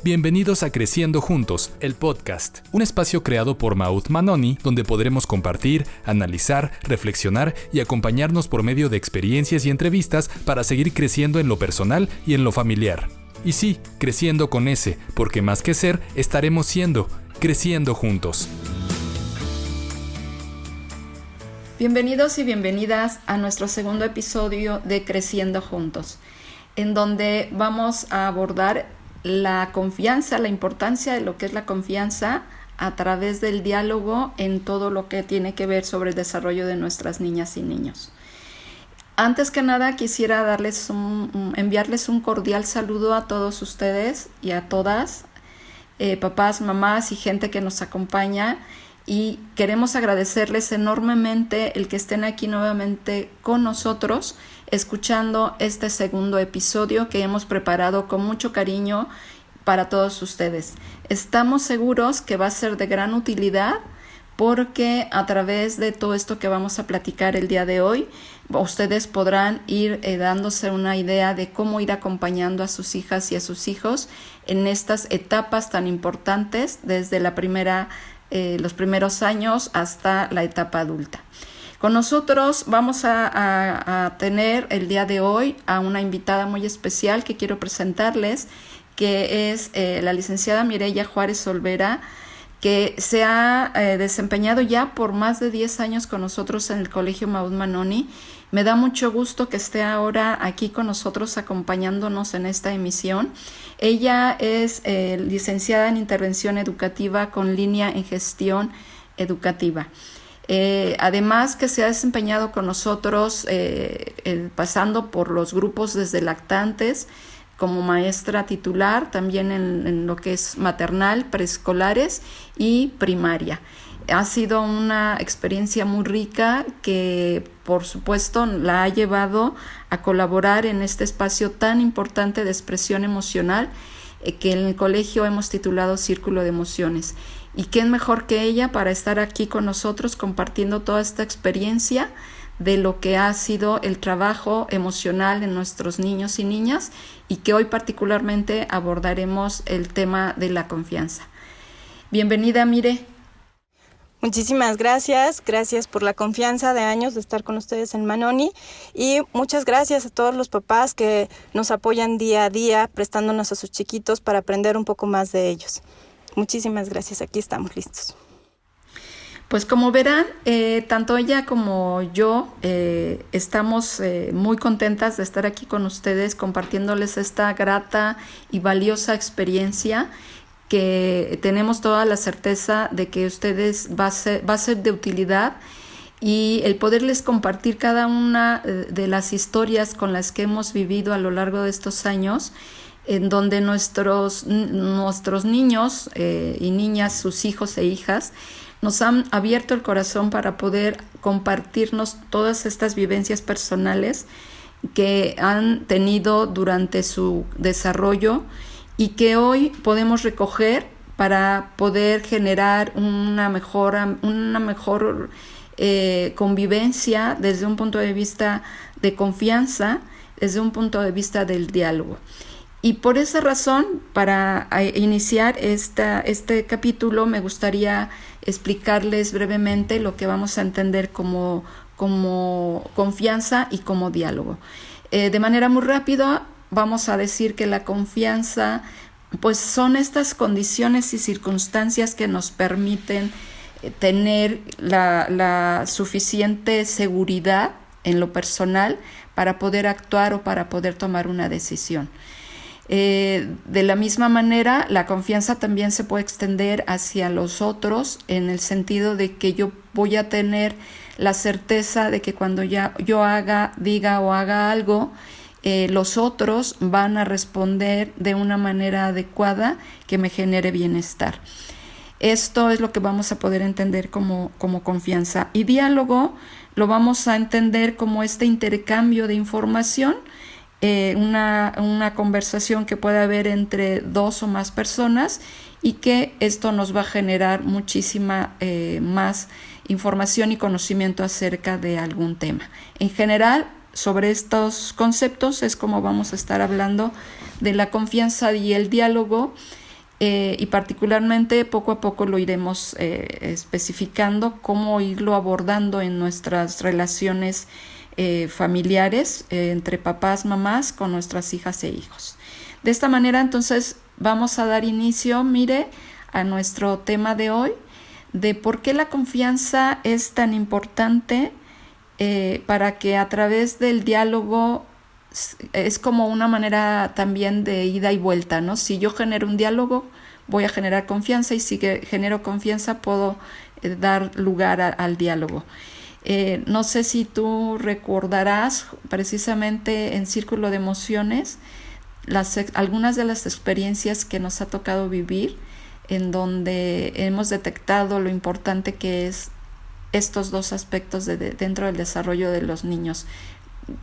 Bienvenidos a Creciendo Juntos, el podcast, un espacio creado por Maud Manoni, donde podremos compartir, analizar, reflexionar y acompañarnos por medio de experiencias y entrevistas para seguir creciendo en lo personal y en lo familiar. Y sí, creciendo con S, porque más que ser, estaremos siendo, creciendo juntos. Bienvenidos y bienvenidas a nuestro segundo episodio de Creciendo Juntos, en donde vamos a abordar la confianza, la importancia de lo que es la confianza a través del diálogo en todo lo que tiene que ver sobre el desarrollo de nuestras niñas y niños. Antes que nada quisiera enviarles un cordial saludo a todos ustedes y a todas, papás, mamás y gente que nos acompaña, y queremos agradecerles enormemente el que estén aquí nuevamente con nosotros escuchando este segundo episodio que hemos preparado con mucho cariño para todos ustedes. Estamos seguros que va a ser de gran utilidad porque a través de todo esto que vamos a platicar el día de hoy, ustedes podrán ir dándose una idea de cómo ir acompañando a sus hijas y a sus hijos en estas etapas tan importantes desde los primeros años hasta la etapa adulta. Con nosotros vamos a tener el día de hoy a una invitada muy especial que quiero presentarles, que es la licenciada Mireya Juárez Olvera, que se ha desempeñado ya por más de 10 años con nosotros en el Colegio Maud Manoni. Me da mucho gusto que esté ahora aquí con nosotros acompañándonos en esta emisión. Ella es licenciada en Intervención Educativa con línea en Gestión Educativa. Además que se ha desempeñado con nosotros pasando por los grupos desde lactantes como maestra titular, también en lo que es maternal, preescolares y primaria. Ha sido una experiencia muy rica que, por supuesto, la ha llevado a colaborar en este espacio tan importante de expresión emocional que en el colegio hemos titulado Círculo de Emociones. Y quién mejor que ella para estar aquí con nosotros compartiendo toda esta experiencia de lo que ha sido el trabajo emocional en nuestros niños y niñas, y que hoy particularmente abordaremos el tema de la confianza. Bienvenida, Mire. Muchísimas gracias por la confianza de años de estar con ustedes en Manoni, y muchas gracias a todos los papás que nos apoyan día a día prestándonos a sus chiquitos para aprender un poco más de ellos. Muchísimas gracias, aquí estamos listos. Pues como verán, tanto ella como yo estamos muy contentas de estar aquí con ustedes compartiéndoles esta grata y valiosa experiencia que tenemos toda la certeza de que ustedes va a ser de utilidad, y el poderles compartir cada una de las historias con las que hemos vivido a lo largo de estos años, en donde nuestros niños y niñas, sus hijos e hijas, nos han abierto el corazón para poder compartirnos todas estas vivencias personales que han tenido durante su desarrollo y que hoy podemos recoger para poder generar una mejor convivencia desde un punto de vista de confianza, desde un punto de vista del diálogo. Y por esa razón, para iniciar este capítulo, me gustaría explicarles brevemente lo que vamos a entender como confianza y como diálogo. De manera muy rápida, vamos a decir que la confianza, pues son estas condiciones y circunstancias que nos permiten tener la suficiente seguridad en lo personal para poder actuar o para poder tomar una decisión. De la misma manera, la confianza también se puede extender hacia los otros, en el sentido de que yo voy a tener la certeza de que cuando yo diga o haga algo, los otros van a responder de una manera adecuada que me genere bienestar. Esto es lo que vamos a poder entender como confianza. Y diálogo lo vamos a entender como este intercambio de información, una conversación que puede haber entre dos o más personas, y que esto nos va a generar muchísima más información y conocimiento acerca de algún tema. En general, sobre estos conceptos es como vamos a estar hablando de la confianza y el diálogo y particularmente poco a poco lo iremos especificando, cómo irlo abordando en nuestras relaciones familiares entre papás, mamás, con nuestras hijas e hijos. De esta manera, entonces, vamos a dar inicio, mire, a nuestro tema de hoy, de por qué la confianza es tan importante para que a través del diálogo es como una manera también de ida y vuelta, ¿no? Si yo genero un diálogo, voy a generar confianza, y si genero confianza, puedo dar lugar al diálogo. No sé si tú recordarás precisamente en Círculo de Emociones algunas de las experiencias que nos ha tocado vivir, en donde hemos detectado lo importante que es estos dos aspectos dentro del desarrollo de los niños.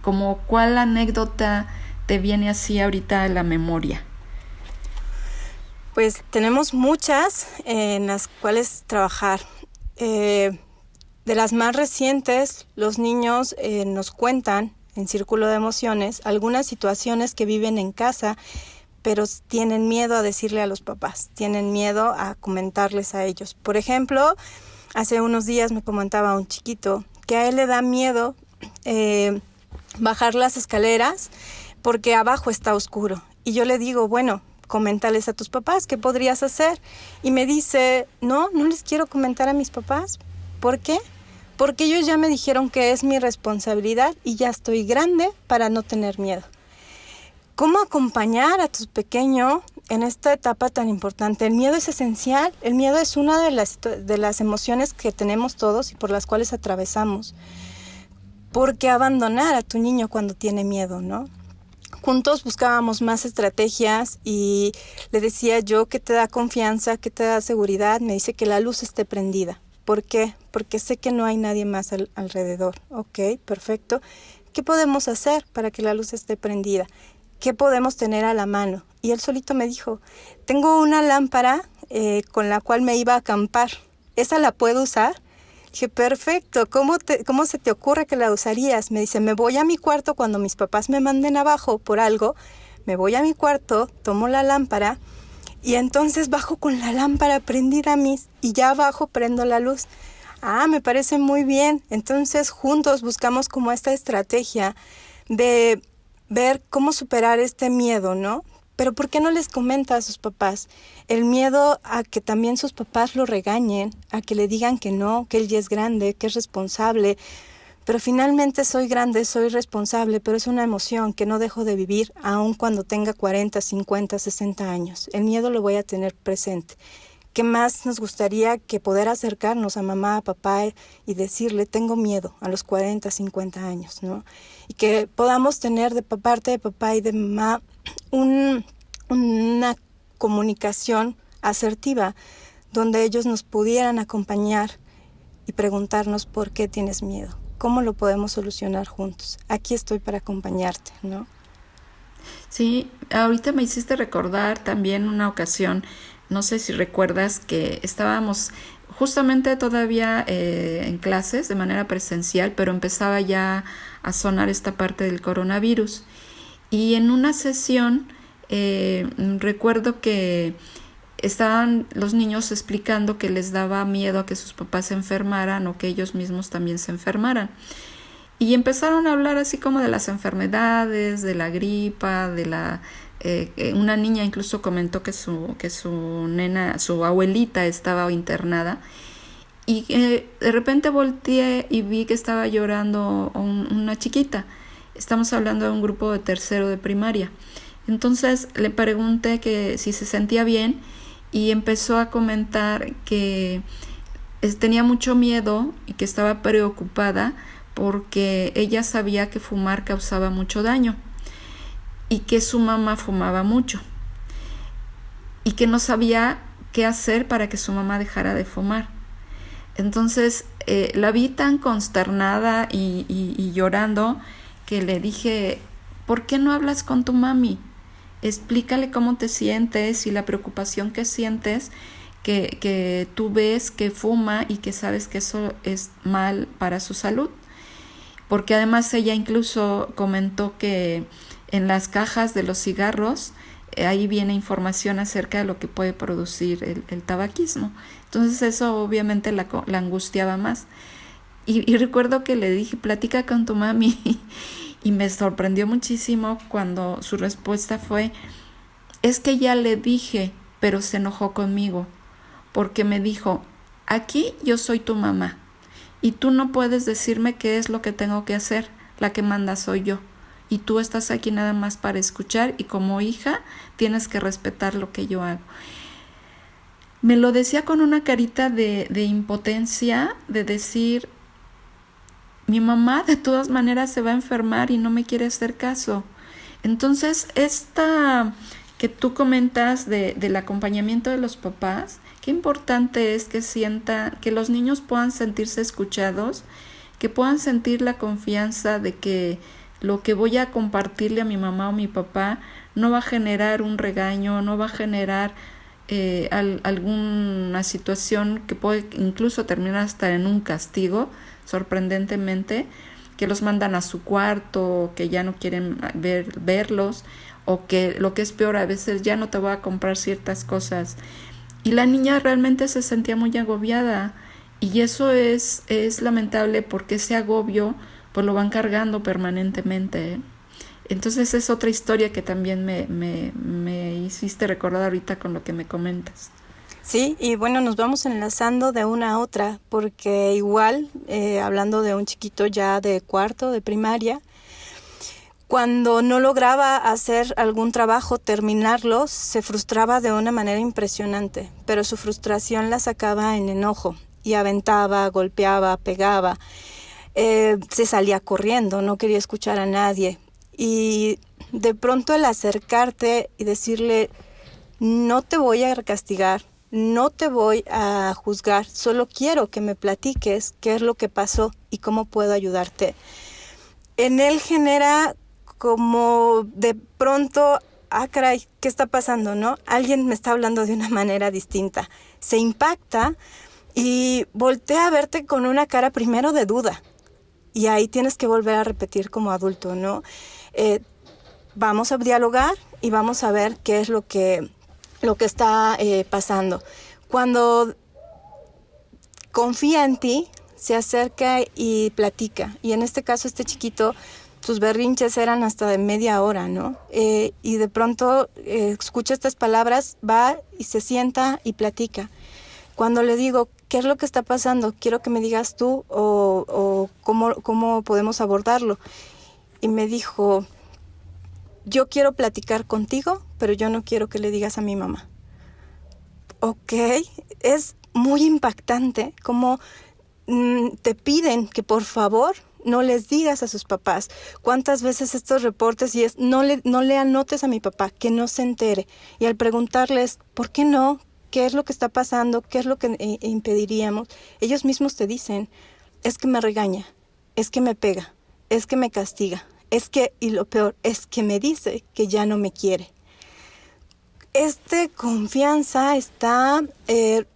Como, ¿cuál anécdota te viene así ahorita a la memoria? Pues tenemos muchas en las cuales trabajar. De las más recientes, los niños nos cuentan en Círculo de Emociones algunas situaciones que viven en casa, pero tienen miedo a decirle a los papás, tienen miedo a comentarles a ellos. Por ejemplo, hace unos días me comentaba un chiquito que a él le da miedo bajar las escaleras porque abajo está oscuro. Y yo le digo, bueno, coméntales a tus papás, ¿qué podrías hacer? Y me dice, no les quiero comentar a mis papás. ¿Por qué? Porque ellos ya me dijeron que es mi responsabilidad y ya estoy grande para no tener miedo. ¿Cómo acompañar a tu pequeño en esta etapa tan importante? El miedo es esencial, el miedo es una de las emociones que tenemos todos y por las cuales atravesamos. ¿Por qué abandonar a tu niño cuando tiene miedo, no? Juntos buscábamos más estrategias y le decía yo, ¿qué te da confianza? ¿Qué te da seguridad? Me dice que la luz esté prendida. ¿Por qué? Porque sé que no hay nadie más alrededor. Ok, perfecto. ¿Qué podemos hacer para que la luz esté prendida? ¿Qué podemos tener a la mano? Y él solito me dijo, tengo una lámpara con la cual me iba a acampar. ¿Esa la puedo usar? Dije, perfecto, ¿cómo se te ocurre que la usarías? Me dice, me voy a mi cuarto cuando mis papás me manden abajo por algo, me voy a mi cuarto, tomo la lámpara y entonces bajo con la lámpara prendida y ya abajo prendo la luz. Ah, me parece muy bien. Entonces juntos buscamos como esta estrategia de ver cómo superar este miedo, ¿no? Pero ¿por qué no les comenta a sus papás? El miedo a que también sus papás lo regañen, a que le digan que no, que él ya es grande, que es responsable. Pero finalmente soy grande, soy responsable, pero es una emoción que no dejo de vivir aun cuando tenga 40, 50, 60 años. El miedo lo voy a tener presente. ¿Qué más nos gustaría que poder acercarnos a mamá, a papá y decirle, tengo miedo a los 40, 50 años, ¿no? Y que podamos tener de parte de papá y de mamá una comunicación asertiva donde ellos nos pudieran acompañar y preguntarnos por qué tienes miedo, cómo lo podemos solucionar juntos. Aquí estoy para acompañarte, ¿no? Sí, ahorita me hiciste recordar también una ocasión, no sé si recuerdas que estábamos justamente todavía en clases de manera presencial, pero empezaba ya a sonar esta parte del coronavirus. Y en una sesión recuerdo que estaban los niños explicando que les daba miedo a que sus papás se enfermaran o que ellos mismos también se enfermaran. Y empezaron a hablar así como de las enfermedades, de la gripa, una niña incluso comentó que su nena, su abuelita estaba internada. Y de repente volteé y vi que estaba llorando una chiquita. Estamos hablando de un grupo de tercero de primaria. Entonces le pregunté que si se sentía bien y empezó a comentar que tenía mucho miedo y que estaba preocupada porque ella sabía que fumar causaba mucho daño y que su mamá fumaba mucho y que no sabía qué hacer para que su mamá dejara de fumar. Entonces la vi tan consternada y llorando que le dije, ¿por qué no hablas con tu mami? Explícale cómo te sientes y la preocupación que sientes, que tú ves que fuma y que sabes que eso es mal para su salud. Porque además ella incluso comentó que en las cajas de los cigarros ahí viene información acerca de lo que puede producir el tabaquismo. Entonces eso obviamente la angustiaba más. Y recuerdo que le dije, platica con tu mami, y me sorprendió muchísimo cuando su respuesta fue, es que ya le dije, pero se enojó conmigo, porque me dijo, aquí yo soy tu mamá, y tú no puedes decirme qué es lo que tengo que hacer, la que manda soy yo, y tú estás aquí nada más para escuchar, y como hija tienes que respetar lo que yo hago. Me lo decía con una carita de impotencia, de decir, mi mamá de todas maneras se va a enfermar y no me quiere hacer caso. Entonces, esta que tú comentas del acompañamiento de los papás, qué importante es que los niños puedan sentirse escuchados, que puedan sentir la confianza de que lo que voy a compartirle a mi mamá o mi papá no va a generar un regaño, no va a generar alguna situación que puede incluso terminar hasta en un castigo, sorprendentemente, que los mandan a su cuarto, que ya no quieren verlos, o que lo que es peor, a veces ya no te voy a comprar ciertas cosas. Y la niña realmente se sentía muy agobiada, y eso es lamentable, porque ese agobio pues lo van cargando permanentemente, ¿eh? Entonces es otra historia que también me hiciste recordar ahorita con lo que me comentas. Sí, y bueno, nos vamos enlazando de una a otra, porque igual, hablando de un chiquito ya de cuarto, de primaria, cuando no lograba hacer algún trabajo, terminarlo, se frustraba de una manera impresionante, pero su frustración la sacaba en enojo, y aventaba, golpeaba, pegaba, se salía corriendo, no quería escuchar a nadie. Y de pronto el acercarte y decirle, no te voy a castigar, no te voy a juzgar, solo quiero que me platiques qué es lo que pasó y cómo puedo ayudarte. En él genera como de pronto, caray, ¿qué está pasando, no? Alguien me está hablando de una manera distinta. Se impacta y voltea a verte con una cara primero de duda. Y ahí tienes que volver a repetir como adulto, ¿no? Vamos a dialogar y vamos a ver qué es lo que está pasando. Cuando confía en ti, se acerca y platica. Y en este caso, este chiquito, sus berrinches eran hasta de media hora, ¿no? Y de pronto escucha estas palabras, va y se sienta y platica. Cuando le digo, ¿qué es lo que está pasando? Quiero que me digas tú o cómo podemos abordarlo. Y me dijo, yo quiero platicar contigo, pero yo no quiero que le digas a mi mamá. Ok, es muy impactante como te piden que por favor no les digas a sus papás. ¿Cuántas veces estos reportes y es no le anotes a mi papá, que no se entere? Y al preguntarles, ¿por qué no? ¿Qué es lo que está pasando? ¿Qué es lo que impediríamos? Ellos mismos te dicen, es que me regaña, es que me pega, es que me castiga, y lo peor, es que me dice que ya no me quiere. Esta confianza está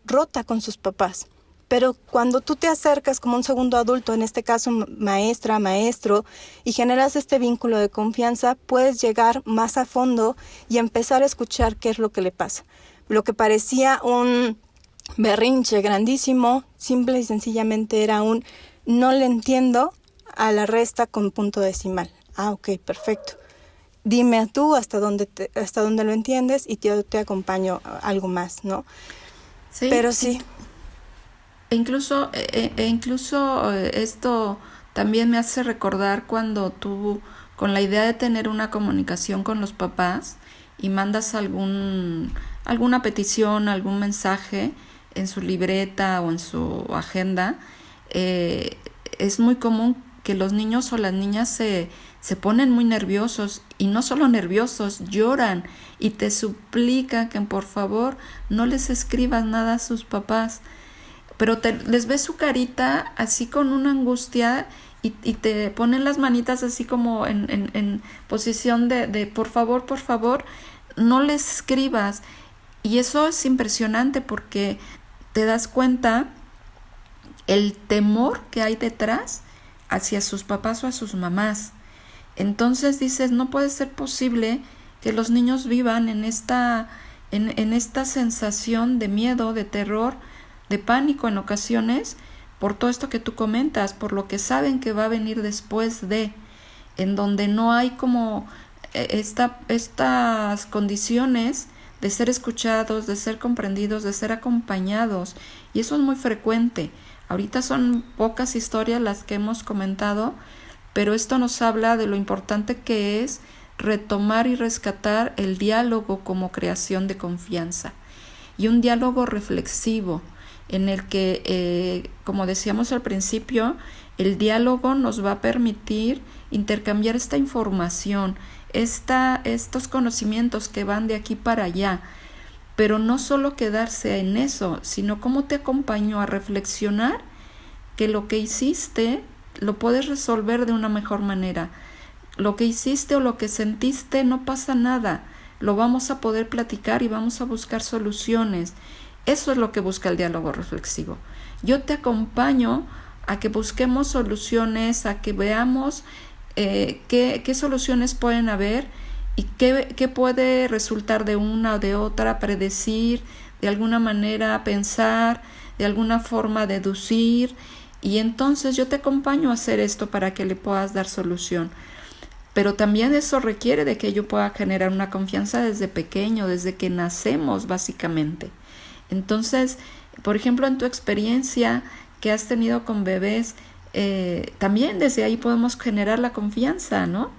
rota con sus papás. Pero cuando tú te acercas como un segundo adulto, en este caso maestra, maestro, y generas este vínculo de confianza, puedes llegar más a fondo y empezar a escuchar qué es lo que le pasa. Lo que parecía un berrinche grandísimo, simple y sencillamente era un no le entiendo a la resta con punto decimal. Ok, perfecto. Dime tú hasta dónde lo entiendes y yo te acompaño a algo más, ¿no? Sí. Pero sí. Incluso esto también me hace recordar cuando tú, con la idea de tener una comunicación con los papás y mandas alguna petición, algún mensaje en su libreta o en su agenda, es muy común que los niños o las niñas se ponen muy nerviosos, y no solo nerviosos, lloran y te suplican que por favor no les escribas nada a sus papás, pero les ves su carita así con una angustia y te ponen las manitas así como en posición de por favor, no les escribas. Y eso es impresionante porque te das cuenta el temor que hay detrás hacia sus papás o a sus mamás. Entonces dices, no puede ser posible que los niños vivan en esta sensación de miedo, de terror, de pánico en ocasiones, por todo esto que tú comentas, por lo que saben que va a venir después de, en donde no hay como estas condiciones de ser escuchados, de ser comprendidos, de ser acompañados, y eso es muy frecuente. Ahorita son pocas historias las que hemos comentado, pero esto nos habla de lo importante que es retomar y rescatar el diálogo como creación de confianza, y un diálogo reflexivo en el que, como decíamos al principio, el diálogo nos va a permitir intercambiar esta información, estos conocimientos que van de aquí para allá, pero no solo quedarse en eso, sino cómo te acompaño a reflexionar que lo que hiciste lo puedes resolver de una mejor manera. Lo que hiciste o lo que sentiste no pasa nada, lo vamos a poder platicar y vamos a buscar soluciones. Eso es lo que busca el diálogo reflexivo. Yo te acompaño a que busquemos soluciones, a que veamos qué soluciones pueden haber y qué puede resultar de una o de otra, predecir, de alguna manera pensar, de alguna forma deducir, y entonces yo te acompaño a hacer esto para que le puedas dar solución. Pero también eso requiere de que yo pueda generar una confianza desde pequeño, desde que nacemos básicamente. Entonces, por ejemplo, en tu experiencia que has tenido con bebés, también desde ahí podemos generar la confianza, ¿no?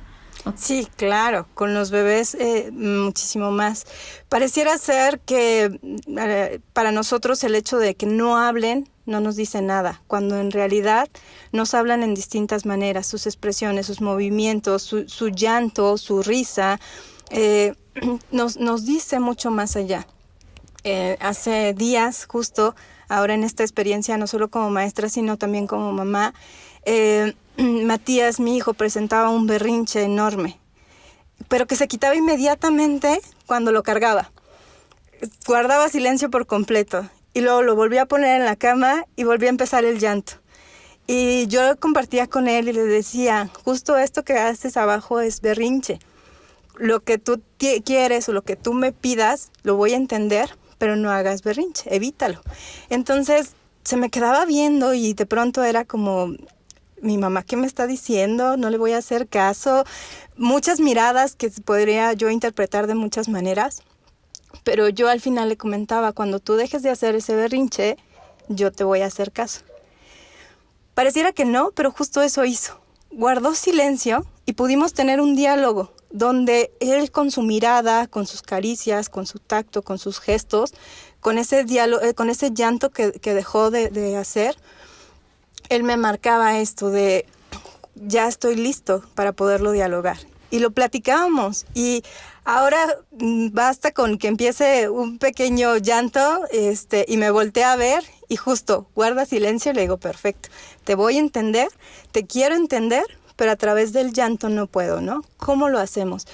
Sí, claro, con los bebés muchísimo más. Pareciera ser que para nosotros el hecho de que no hablen no nos dice nada, cuando en realidad nos hablan en distintas maneras, sus expresiones, sus movimientos, su llanto, su risa, nos dice mucho más allá. Hace días, justo ahora en esta experiencia, no solo como maestra, sino también como mamá, Matías, mi hijo, presentaba un berrinche enorme, pero que se quitaba inmediatamente cuando lo cargaba. Guardaba silencio por completo y luego lo volvía a poner en la cama y volvía a empezar el llanto. Y yo compartía con él y le decía, justo esto que haces abajo es berrinche. Lo que tú quieres o lo que tú me pidas, lo voy a entender, pero no hagas berrinche, evítalo. Entonces se me quedaba viendo y de pronto era como, mi mamá, ¿qué me está diciendo? No le voy a hacer caso. Muchas miradas que podría yo interpretar de muchas maneras, pero yo al final le comentaba, cuando tú dejes de hacer ese berrinche, yo te voy a hacer caso. Pareciera que no, pero justo eso hizo. Guardó silencio y pudimos tener un diálogo donde él con su mirada, con sus caricias, con su tacto, con sus gestos, con ese diálogo, con ese llanto que dejó de hacer, él me marcaba esto de ya estoy listo para poderlo dialogar. Y lo platicábamos y ahora basta con que empiece un pequeño llanto y me voltea a ver y justo guarda silencio y le digo, perfecto, te voy a entender, te quiero entender, pero a través del llanto no puedo, ¿no? ¿Cómo lo hacemos?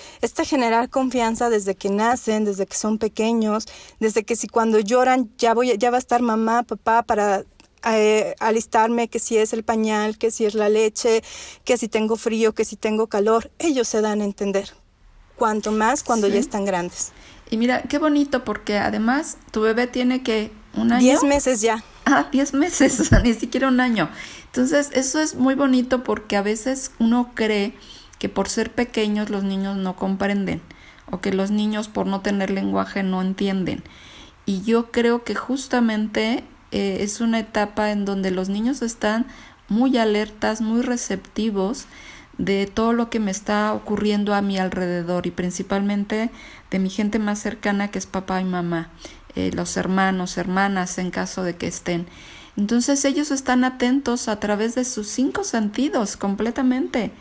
Generar confianza desde que nacen, desde que son pequeños, desde que si cuando lloran ya va a estar mamá, papá para alistarme, que si es el pañal, que si es la leche, que si tengo frío, que si tengo calor, ellos se dan a entender, cuanto más cuando ya están grandes. Y mira, qué bonito, porque además tu bebé tiene que un año. 10 meses ya. 10 meses, o sea, ni siquiera un año. Entonces, eso es muy bonito porque a veces uno cree que por ser pequeños los niños no comprenden, o que los niños por no tener lenguaje no entienden. Y yo creo que justamente es una etapa en donde los niños están muy alertas, muy receptivos de todo lo que me está ocurriendo a mi alrededor, y principalmente de mi gente más cercana, que es papá y mamá, los hermanos, hermanas, en caso de que estén. Entonces ellos están atentos a través de sus 5 sentidos completamente,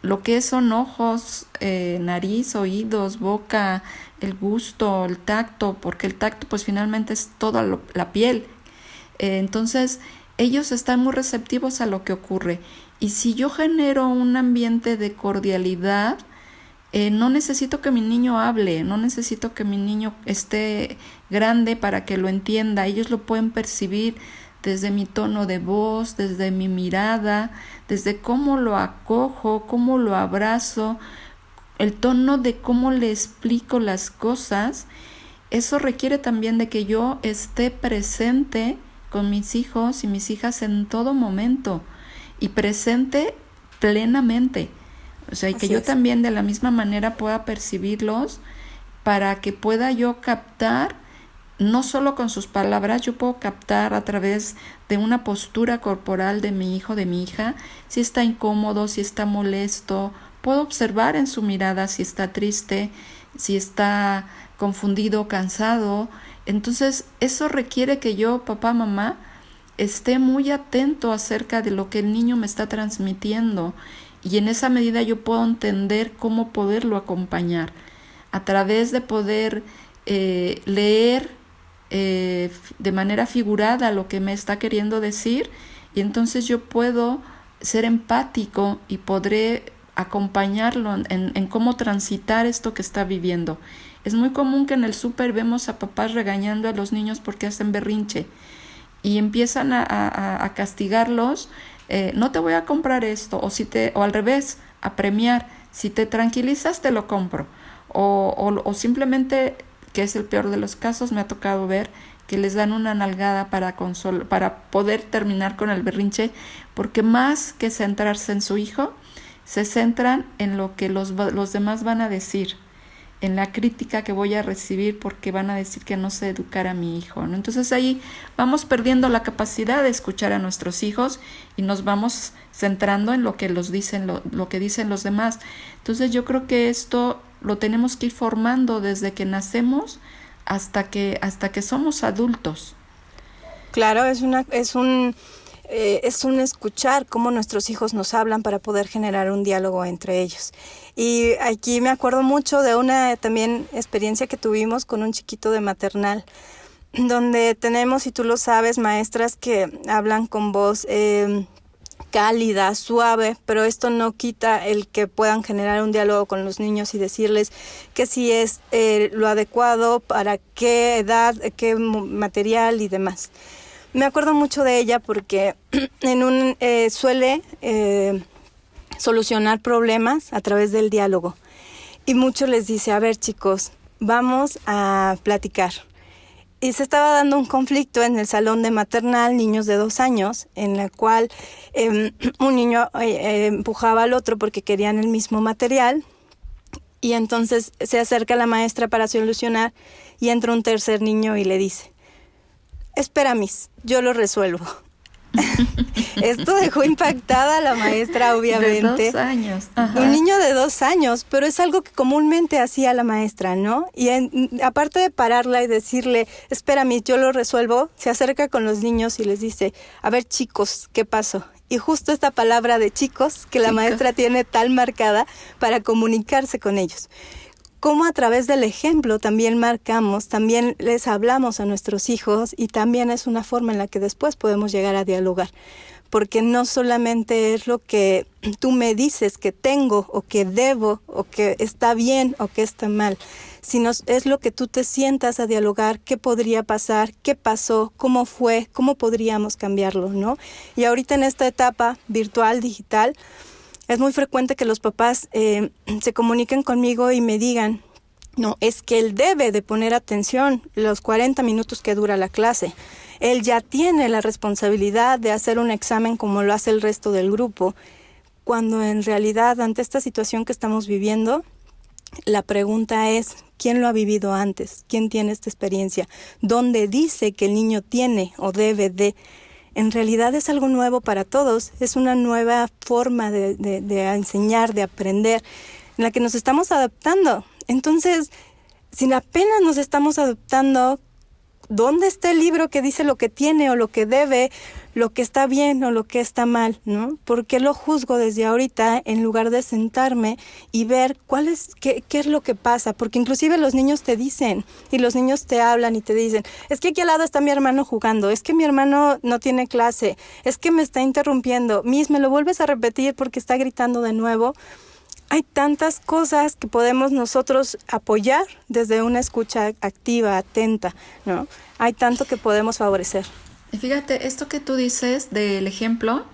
lo que son ojos, nariz, oídos, boca, el gusto, el tacto, porque el tacto pues finalmente es toda la piel. Entonces ellos están muy receptivos a lo que ocurre, y si yo genero un ambiente de cordialidad, no necesito que mi niño hable, no necesito que mi niño esté grande para que lo entienda. Ellos lo pueden percibir desde mi tono de voz, desde mi mirada, desde cómo lo acojo, cómo lo abrazo, el tono de cómo le explico las cosas, eso requiere también de que yo esté presente con mis hijos y mis hijas en todo momento y presente plenamente. O sea, y que yo también de la misma manera pueda percibirlos para que pueda yo captar, no solo con sus palabras, yo puedo captar a través de una postura corporal de mi hijo, de mi hija, si está incómodo, si está molesto. Puedo observar en su mirada si está triste, si está confundido, cansado. Entonces, eso requiere que yo, papá, mamá, esté muy atento acerca de lo que el niño me está transmitiendo, y en esa medida yo puedo entender cómo poderlo acompañar a través de poder leer de manera figurada lo que me está queriendo decir, y entonces yo puedo ser empático y podré acompañarlo en cómo transitar esto que está viviendo. Es muy común que en el súper vemos a papás regañando a los niños porque hacen berrinche y empiezan a castigarlos. No te voy a comprar esto, o al revés, a premiar. Si te tranquilizas, te lo compro. O simplemente, que es el peor de los casos, me ha tocado ver que les dan una nalgada para poder terminar con el berrinche, porque más que centrarse en su hijo, se centran en lo que los demás van a decir, en la crítica que voy a recibir porque van a decir que no sé educar a mi hijo, ¿no? Entonces ahí vamos perdiendo la capacidad de escuchar a nuestros hijos y nos vamos centrando en lo que lo que dicen los demás. Entonces yo creo que esto lo tenemos que ir formando desde que nacemos hasta que somos adultos. Claro, es un escuchar cómo nuestros hijos nos hablan para poder generar un diálogo entre ellos. Y aquí me acuerdo mucho de una también experiencia que tuvimos con un chiquito de maternal, donde tenemos, y tú lo sabes, maestras que hablan con voz cálida, suave, pero esto no quita el que puedan generar un diálogo con los niños y decirles que sí es lo adecuado, para qué edad, qué material y demás. Me acuerdo mucho de ella porque suele solucionar problemas a través del diálogo. Y mucho les dice, a ver chicos, vamos a platicar. Y se estaba dando un conflicto en el salón de maternal, niños de 2 años, en el cual un niño empujaba al otro porque querían el mismo material. Y entonces se acerca la maestra para solucionar y entra un tercer niño y le dice, espera, Miss, yo lo resuelvo. Esto dejó impactada a la maestra, obviamente. De 2 años. Ajá. Un niño de 2 años, pero es algo que comúnmente hacía la maestra, ¿no? Y aparte de pararla y decirle, espera, Miss, yo lo resuelvo, se acerca con los niños y les dice, a ver chicos, ¿qué pasó? Y justo esta palabra de chicos que la maestra tiene tan marcada para comunicarse con ellos. Cómo a través del ejemplo también marcamos, también les hablamos a nuestros hijos, y también es una forma en la que después podemos llegar a dialogar. Porque no solamente es lo que tú me dices que tengo o que debo o que está bien o que está mal, sino es lo que tú te sientas a dialogar, qué podría pasar, qué pasó, cómo fue, cómo podríamos cambiarlo, ¿no? Y ahorita en esta etapa virtual, digital, es muy frecuente que los papás se comuniquen conmigo y me digan, no, es que él debe de poner atención los 40 minutos que dura la clase. Él ya tiene la responsabilidad de hacer un examen como lo hace el resto del grupo, cuando en realidad ante esta situación que estamos viviendo, la pregunta es, ¿quién lo ha vivido antes? ¿Quién tiene esta experiencia? ¿Dónde dice que el niño tiene o debe de? En realidad es algo nuevo para todos, es una nueva forma de enseñar, de aprender, en la que nos estamos adaptando. Entonces, si apenas nos estamos adaptando, ¿dónde está el libro que dice lo que tiene o lo que debe, lo que está bien o lo que está mal, ¿no? ¿Por qué lo juzgo desde ahorita en lugar de sentarme y ver qué es lo que pasa? Porque inclusive los niños te dicen, y los niños te hablan y te dicen, es que aquí al lado está mi hermano jugando, es que mi hermano no tiene clase, es que me está interrumpiendo, Miss, ¿me lo vuelves a repetir porque está gritando de nuevo? Hay tantas cosas que podemos nosotros apoyar desde una escucha activa, atenta, ¿no? Hay tanto que podemos favorecer. Y fíjate, esto que tú dices del ejemplo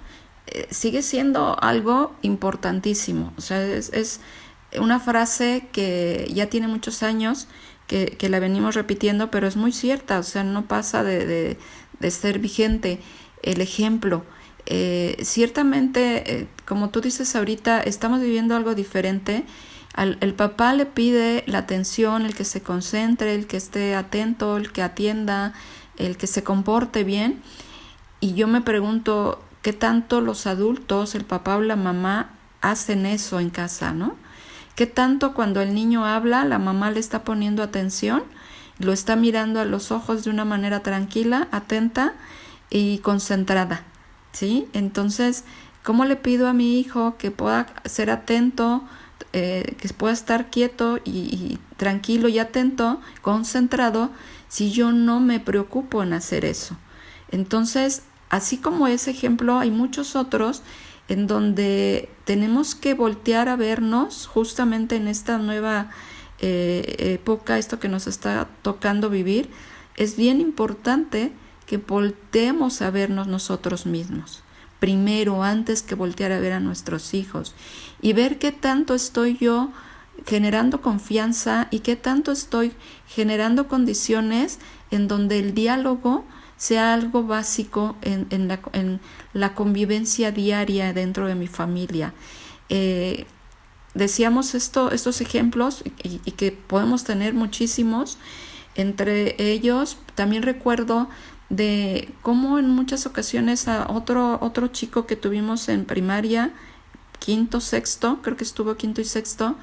sigue siendo algo importantísimo. O sea, una frase que ya tiene muchos años, que la venimos repitiendo, pero es muy cierta, o sea, no pasa de ser vigente. El ejemplo, ciertamente, como tú dices ahorita, estamos viviendo algo diferente. El papá le pide la atención, el que se concentre, el que esté atento, el que atienda, el que se comporte bien. Y yo me pregunto, ¿qué tanto los adultos, el papá o la mamá, hacen eso en casa, ¿no? ¿Qué tanto cuando el niño habla, la mamá le está poniendo atención, lo está mirando a los ojos de una manera tranquila, atenta y concentrada, ¿sí? Entonces, ¿cómo le pido a mi hijo que pueda ser atento, que pueda estar quieto y tranquilo y atento, concentrado, si yo no me preocupo en hacer eso? Entonces, así como ese ejemplo, hay muchos otros en donde tenemos que voltear a vernos justamente en esta nueva época, esto que nos está tocando vivir. Es bien importante que volteemos a vernos nosotros mismos, primero, antes que voltear a ver a nuestros hijos, y ver qué tanto estoy yo generando confianza y qué tanto estoy generando condiciones en donde el diálogo sea algo básico en la convivencia diaria dentro de mi familia. Decíamos estos ejemplos y que podemos tener muchísimos. Entre ellos, también recuerdo de cómo en muchas ocasiones a otro chico que tuvimos en primaria, quinto, sexto, creo que estuvo quinto y sexto,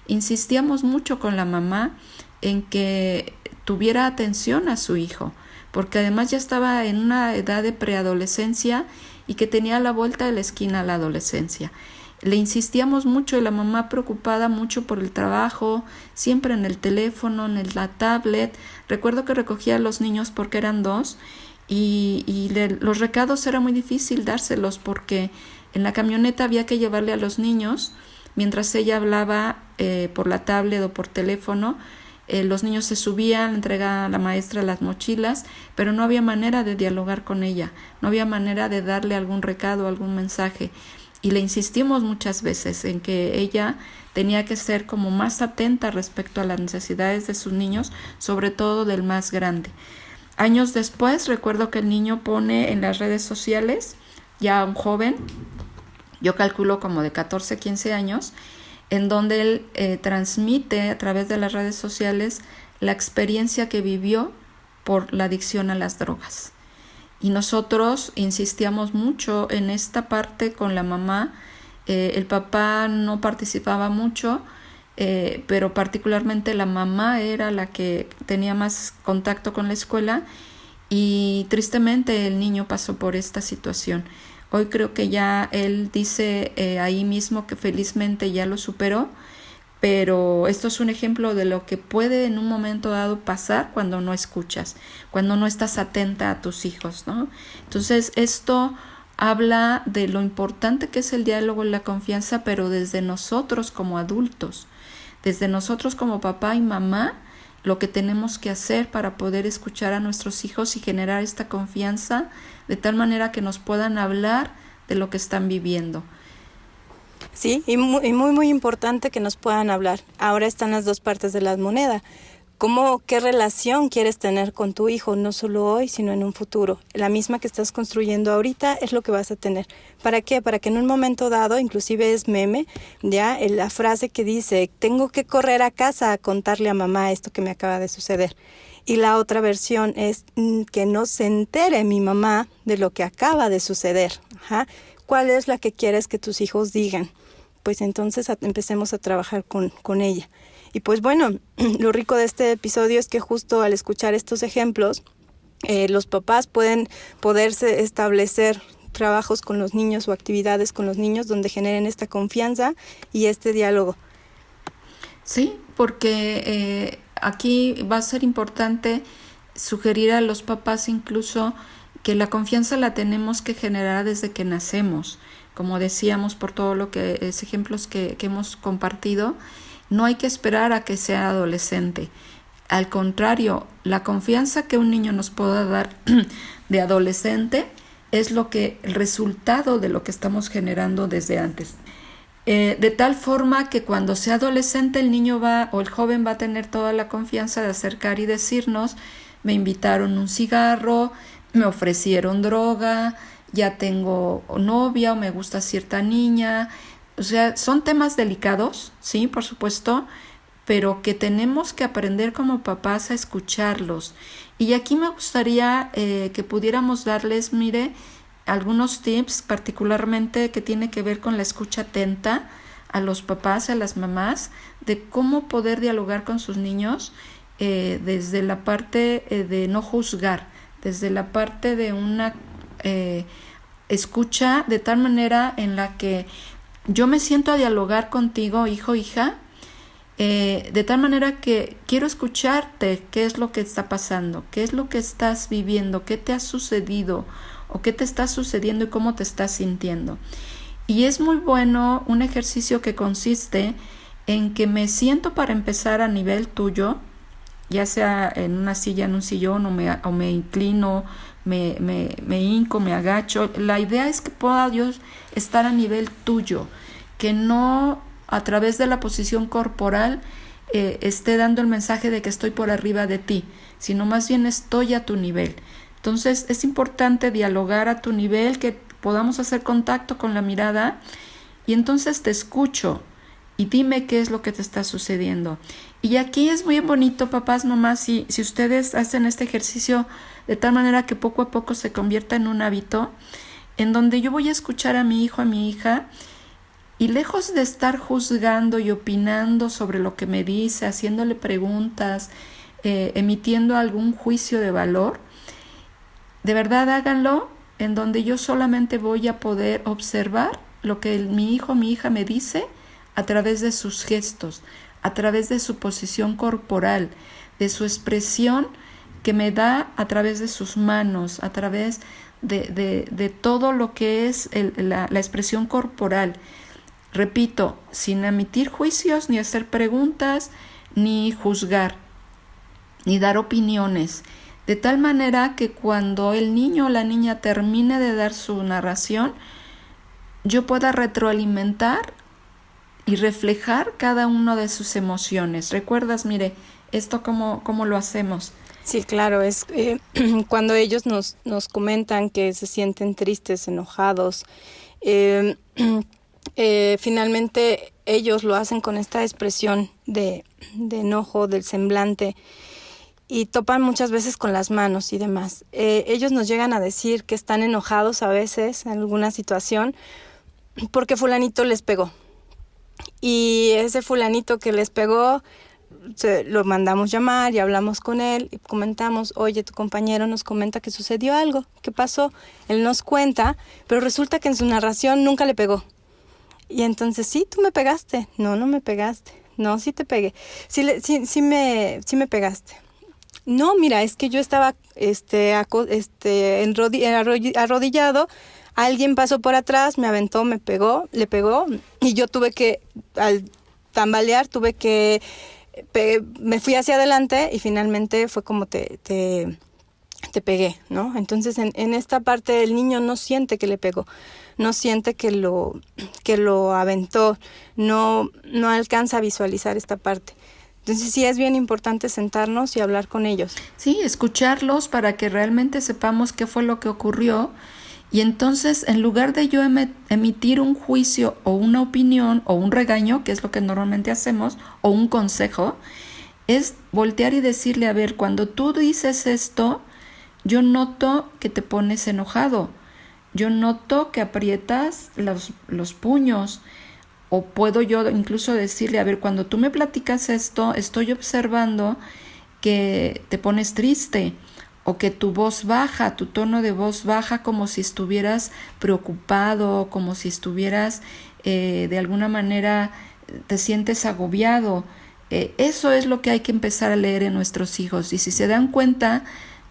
insistíamos mucho con la mamá en que tuviera atención a su hijo, porque además ya estaba en una edad de preadolescencia y que tenía a la vuelta de la esquina la adolescencia. Le insistíamos mucho y la mamá preocupada mucho por el trabajo, siempre en el teléfono, en la tablet. Recuerdo que recogía a los niños porque eran 2 y los recados era muy difícil dárselos porque en la camioneta había que llevarle a los niños mientras ella hablaba por la tablet o por teléfono. Los niños se subían, entregaba a la maestra las mochilas, pero no había manera de dialogar con ella, no había manera de darle algún recado, algún mensaje. Y le insistimos muchas veces en que ella tenía que ser como más atenta respecto a las necesidades de sus niños, sobre todo del más grande. Años después, recuerdo que el niño pone en las redes sociales, ya un joven, yo calculo como de 14, 15 años, en donde él transmite a través de las redes sociales la experiencia que vivió por la adicción a las drogas. Y nosotros insistíamos mucho en esta parte con la mamá. El papá no participaba mucho, pero particularmente la mamá era la que tenía más contacto con la escuela y tristemente el niño pasó por esta situación. Hoy creo que ya él dice ahí mismo que felizmente ya lo superó, pero esto es un ejemplo de lo que puede en un momento dado pasar cuando no escuchas, cuando no estás atenta a tus hijos, ¿no? Entonces esto habla de lo importante que es el diálogo y la confianza, pero desde nosotros como adultos, desde nosotros como papá y mamá, lo que tenemos que hacer para poder escuchar a nuestros hijos y generar esta confianza de tal manera que nos puedan hablar de lo que están viviendo. Sí, y muy importante que nos puedan hablar. Ahora están las dos partes de la moneda. ¿Qué relación quieres tener con tu hijo? No solo hoy, sino en un futuro. La misma que estás construyendo ahorita es lo que vas a tener. ¿Para qué? Para que en un momento dado, inclusive es meme, ya la frase que dice, tengo que correr a casa a contarle a mamá esto que me acaba de suceder. Y la otra versión es que no se entere mi mamá de lo que acaba de suceder. Ajá. ¿Cuál es la que quieres que tus hijos digan? Pues entonces empecemos a trabajar con ella. Y pues bueno, lo rico de este episodio es que justo al escuchar estos ejemplos, los papás poderse establecer trabajos con los niños o actividades con los niños donde generen esta confianza y este diálogo. Sí, porque aquí va a ser importante sugerir a los papás incluso que la confianza la tenemos que generar desde que nacemos. Como decíamos, por todo lo que es ejemplos que hemos compartido, no hay que esperar a que sea adolescente. Al contrario, la confianza que un niño nos pueda dar de adolescente es el resultado de lo que estamos generando desde antes. de tal forma que cuando sea adolescente el niño va o el joven va a tener toda la confianza de acercar y decirnos, me invitaron un cigarro, me ofrecieron droga, ya tengo novia o me gusta cierta niña. O sea, son temas delicados, sí, por supuesto, pero que tenemos que aprender como papás a escucharlos. Y aquí me gustaría que pudiéramos darles, mire, algunos tips, particularmente que tiene que ver con la escucha atenta a los papás, a las mamás, de cómo poder dialogar con sus niños desde la parte de no juzgar, desde la parte de una escucha de tal manera en la que yo me siento a dialogar contigo, hijo, hija, de tal manera que quiero escucharte, qué es lo que está pasando, qué es lo que estás viviendo, qué te ha sucedido o qué te está sucediendo y cómo te estás sintiendo. Y es muy bueno un ejercicio que consiste en que me siento para empezar a nivel tuyo, ya sea en una silla, en un sillón, o me inclino, me hinco, me agacho. La idea es que pueda yo estar a nivel tuyo, que no a través de la posición corporal esté dando el mensaje de que estoy por arriba de ti, sino más bien estoy a tu nivel. Entonces es importante dialogar a tu nivel, que podamos hacer contacto con la mirada y entonces te escucho y dime qué es lo que te está sucediendo. Y aquí es muy bonito, papás, mamás, si ustedes hacen este ejercicio de tal manera que poco a poco se convierta en un hábito, en donde yo voy a escuchar a mi hijo, a mi hija, y lejos de estar juzgando y opinando sobre lo que me dice, haciéndole preguntas, emitiendo algún juicio de valor, de verdad háganlo en donde yo solamente voy a poder observar lo que mi hijo, mi hija me dice a través de sus gestos, a través de su posición corporal, de su expresión que me da a través de sus manos, a través de todo lo que es la expresión corporal. Repito, sin emitir juicios, ni hacer preguntas, ni juzgar, ni dar opiniones. De tal manera que cuando el niño o la niña termine de dar su narración, yo pueda retroalimentar y reflejar cada una de sus emociones. ¿Recuerdas, mire, esto cómo lo hacemos? Sí, claro, es cuando ellos nos comentan que se sienten tristes, enojados, finalmente ellos lo hacen con esta expresión de enojo del semblante y topan muchas veces con las manos y demás. Ellos nos llegan a decir que están enojados a veces en alguna situación porque fulanito les pegó. Y ese fulanito que les pegó, lo mandamos llamar y hablamos con él y comentamos, oye, tu compañero nos comenta que sucedió algo, ¿qué pasó? Él nos cuenta, pero resulta que en su narración nunca le pegó. Y entonces, sí, tú me pegaste. No, no me pegaste. No, sí te pegué. Sí me pegaste. No, mira, es que yo estaba arrodillado, alguien pasó por atrás, me aventó, le pegó, y yo tuve que, al tambalear, me fui hacia adelante y finalmente fue como te pegué, ¿no? Entonces, en esta parte el niño no siente que le pegó, no siente que lo aventó, no alcanza a visualizar esta parte. Entonces sí es bien importante sentarnos y hablar con ellos. Sí, escucharlos para que realmente sepamos qué fue lo que ocurrió. Y entonces, en lugar de yo emitir un juicio o una opinión o un regaño, que es lo que normalmente hacemos, o un consejo, es voltear y decirle, a ver, cuando tú dices esto, yo noto que te pones enojado, yo noto que aprietas los puños, o puedo yo incluso decirle, a ver, cuando tú me platicas esto, estoy observando que te pones triste, o que tu voz baja, tu tono de voz baja como si estuvieras preocupado, como si estuvieras de alguna manera te sientes agobiado. Eso es lo que hay que empezar a leer en nuestros hijos. Y si se dan cuenta,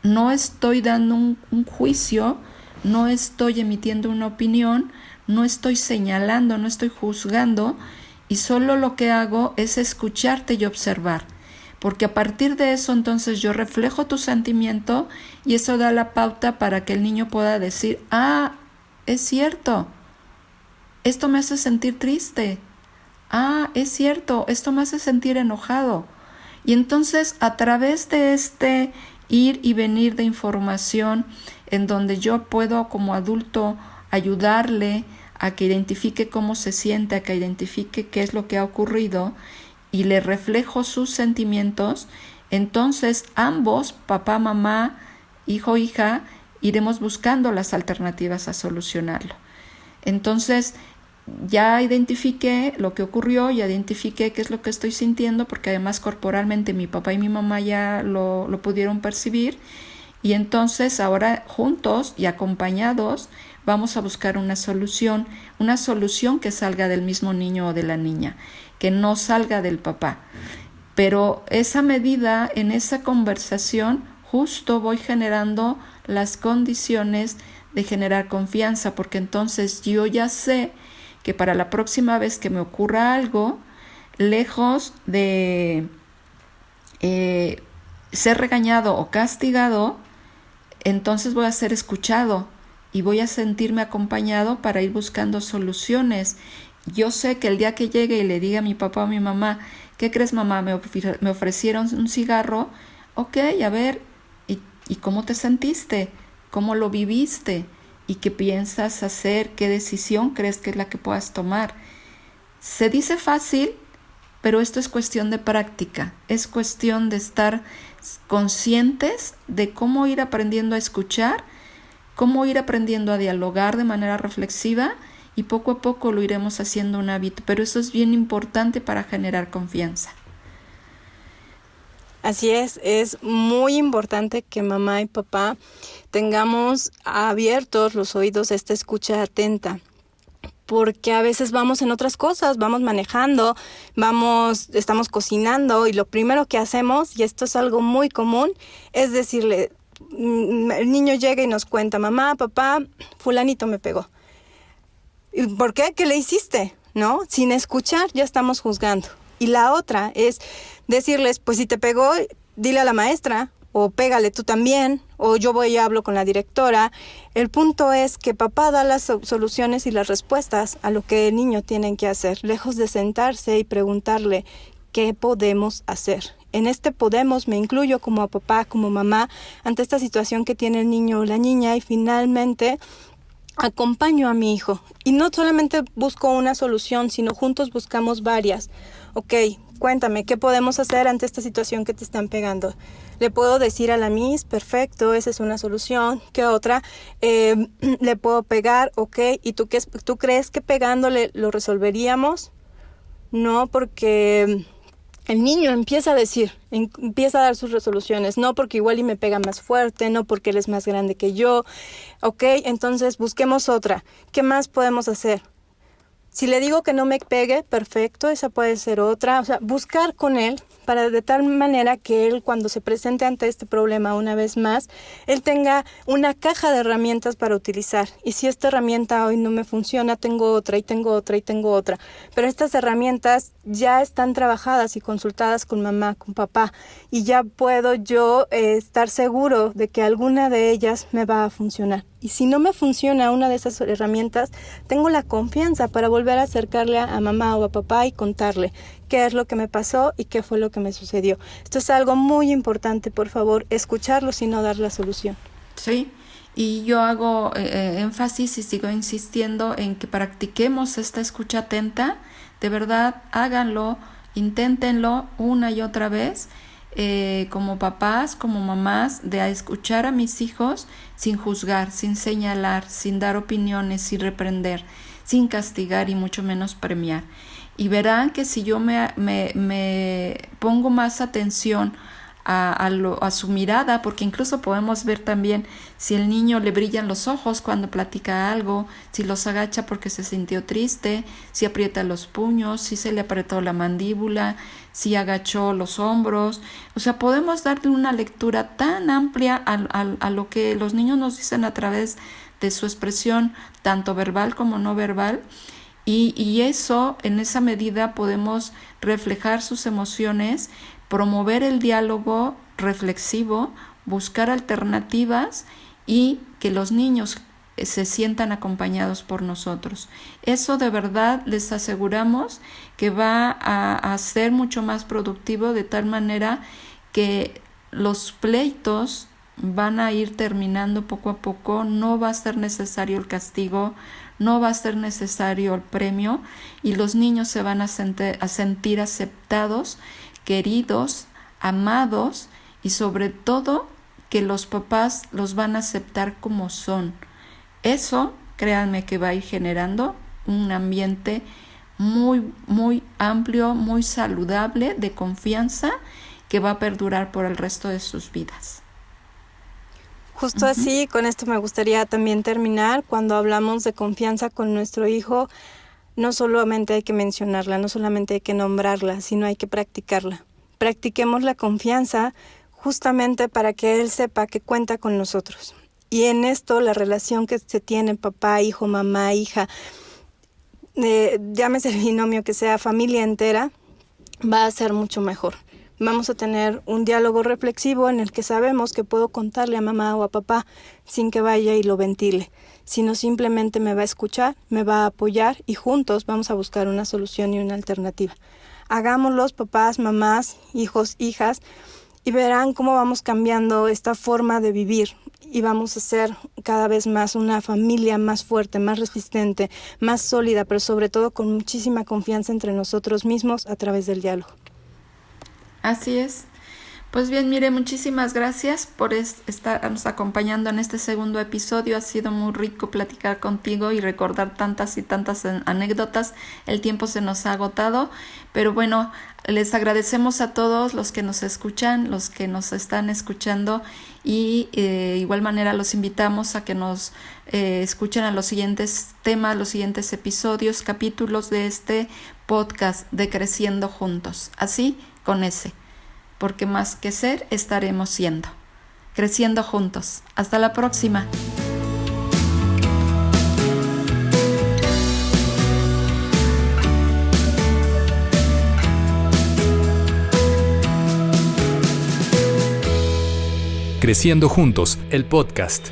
no estoy dando un juicio, no estoy emitiendo una opinión, no estoy señalando, no estoy juzgando, y solo lo que hago es escucharte y observar. Porque a partir de eso entonces yo reflejo tu sentimiento y eso da la pauta para que el niño pueda decir, es cierto, esto me hace sentir triste. Ah, es cierto, esto me hace sentir enojado. Y entonces a través de este ir y venir de información en donde yo puedo como adulto ayudarle a que identifique cómo se siente, a que identifique qué es lo que ha ocurrido y le reflejo sus sentimientos, entonces ambos, papá, mamá, hijo, hija, iremos buscando las alternativas a solucionarlo. Entonces, ya identifiqué lo que ocurrió, ya identifiqué qué es lo que estoy sintiendo, porque además corporalmente mi papá y mi mamá ya lo pudieron percibir, y entonces ahora juntos y acompañados vamos a buscar una solución que salga del mismo niño o de la niña, que no salga del papá. Pero esa medida, en esa conversación, justo voy generando las condiciones de generar confianza, porque entonces yo ya sé que para la próxima vez que me ocurra algo, lejos de ser regañado o castigado, entonces voy a ser escuchado y voy a sentirme acompañado para ir buscando soluciones. Yo sé que el día que llegue y le diga a mi papá o a mi mamá, ¿qué crees, mamá? Me ofrecieron un cigarro. Ok, a ver, ¿y cómo te sentiste? ¿Cómo lo viviste? ¿Y qué piensas hacer? ¿Qué decisión crees que es la que puedas tomar? Se dice fácil, pero esto es cuestión de práctica. Es cuestión de estar conscientes de cómo ir aprendiendo a escuchar, cómo ir aprendiendo a dialogar de manera reflexiva, y poco a poco lo iremos haciendo un hábito. Pero eso es bien importante para generar confianza. Así es muy importante que mamá y papá tengamos abiertos los oídos a esta escucha atenta, porque a veces vamos en otras cosas, vamos manejando, estamos cocinando y lo primero que hacemos, y esto es algo muy común, es decirle, el niño llega y nos cuenta, mamá, papá, fulanito me pegó. ¿Y por qué? ¿Qué le hiciste? ¿No? Sin escuchar ya estamos juzgando. Y la otra es decirles, pues si te pegó, dile a la maestra, o pégale tú también, o yo voy y hablo con la directora. El punto es que papá da las soluciones y las respuestas a lo que el niño tiene que hacer, lejos de sentarse y preguntarle qué podemos hacer. En este podemos me incluyo como papá, como mamá, ante esta situación que tiene el niño o la niña, y finalmente acompaño a mi hijo. Y no solamente busco una solución, sino juntos buscamos varias. Ok, cuéntame, ¿qué podemos hacer ante esta situación que te están pegando? Le puedo decir a la Miss, perfecto, esa es una solución. ¿Qué otra? Le puedo pegar, ok. ¿Y tú crees que pegándole lo resolveríamos? No, porque el niño empieza a dar sus resoluciones. No, porque igual y me pega más fuerte, no porque él es más grande que yo. Ok, entonces busquemos otra. ¿Qué más podemos hacer? Si le digo que no me pegue, perfecto, esa puede ser otra. O sea, buscar con él para de tal manera que él, cuando se presente ante este problema una vez más, él tenga una caja de herramientas para utilizar. Y si esta herramienta hoy no me funciona, tengo otra y tengo otra y tengo otra. Pero estas herramientas ya están trabajadas y consultadas con mamá, con papá, y ya puedo yo estar seguro de que alguna de ellas me va a funcionar. Y si no me funciona una de esas herramientas, tengo la confianza para volver a acercarle a mamá o a papá y contarle qué es lo que me pasó y qué fue lo que me sucedió. Esto es algo muy importante, por favor, escucharlos y no dar la solución. Sí, y yo hago énfasis y sigo insistiendo en que practiquemos esta escucha atenta. De verdad, háganlo, inténtenlo una y otra vez. Como papás, como mamás, de escuchar a mis hijos sin juzgar, sin señalar, sin dar opiniones, sin reprender, sin castigar y mucho menos premiar. Y verán que si yo me pongo más atención a su mirada, porque incluso podemos ver también si el niño le brillan los ojos cuando platica algo, si los agacha porque se sintió triste, si aprieta los puños, si se le apretó la mandíbula, si agachó los hombros. O sea, podemos darle una lectura tan amplia a lo que los niños nos dicen a través de su expresión, tanto verbal como no verbal, y eso, en esa medida podemos reflejar sus emociones, promover el diálogo reflexivo, buscar alternativas, y que los niños se sientan acompañados por nosotros. Eso de verdad les aseguramos que va a ser mucho más productivo, de tal manera que los pleitos van a ir terminando poco a poco, no va a ser necesario el castigo, no va a ser necesario el premio, y los niños se van a sentir aceptados, queridos, amados, y sobre todo que los papás los van a aceptar como son. Eso, créanme, que va a ir generando un ambiente muy, muy amplio, muy saludable, de confianza, que va a perdurar por el resto de sus vidas. Justo así, con esto me gustaría también terminar. Cuando hablamos de confianza con nuestro hijo, no solamente hay que mencionarla, no solamente hay que nombrarla, sino hay que practicarla. Practiquemos la confianza justamente para que él sepa que cuenta con nosotros. Y en esto la relación que se tiene papá, hijo, mamá, hija, llámese el binomio que sea, familia entera, va a ser mucho mejor. Vamos a tener un diálogo reflexivo en el que sabemos que puedo contarle a mamá o a papá sin que vaya y lo ventile, sino simplemente me va a escuchar, me va a apoyar y juntos vamos a buscar una solución y una alternativa. Hagámoslos, papás, mamás, hijos, hijas, y verán cómo vamos cambiando esta forma de vivir y vamos a ser cada vez más una familia más fuerte, más resistente, más sólida, pero sobre todo con muchísima confianza entre nosotros mismos a través del diálogo. Así es. Pues bien, mire, muchísimas gracias por estarnos acompañando en este segundo episodio. Ha sido muy rico platicar contigo y recordar tantas y tantas anécdotas. El tiempo se nos ha agotado, pero bueno, les agradecemos a todos los que nos escuchan, los que nos están escuchando, y de igual manera los invitamos a que nos escuchen a los siguientes temas, los siguientes episodios, capítulos de este podcast de Creciendo Juntos. Así, con ese, porque más que ser, estaremos siendo. Creciendo juntos. Hasta la próxima. Creciendo Juntos, el podcast.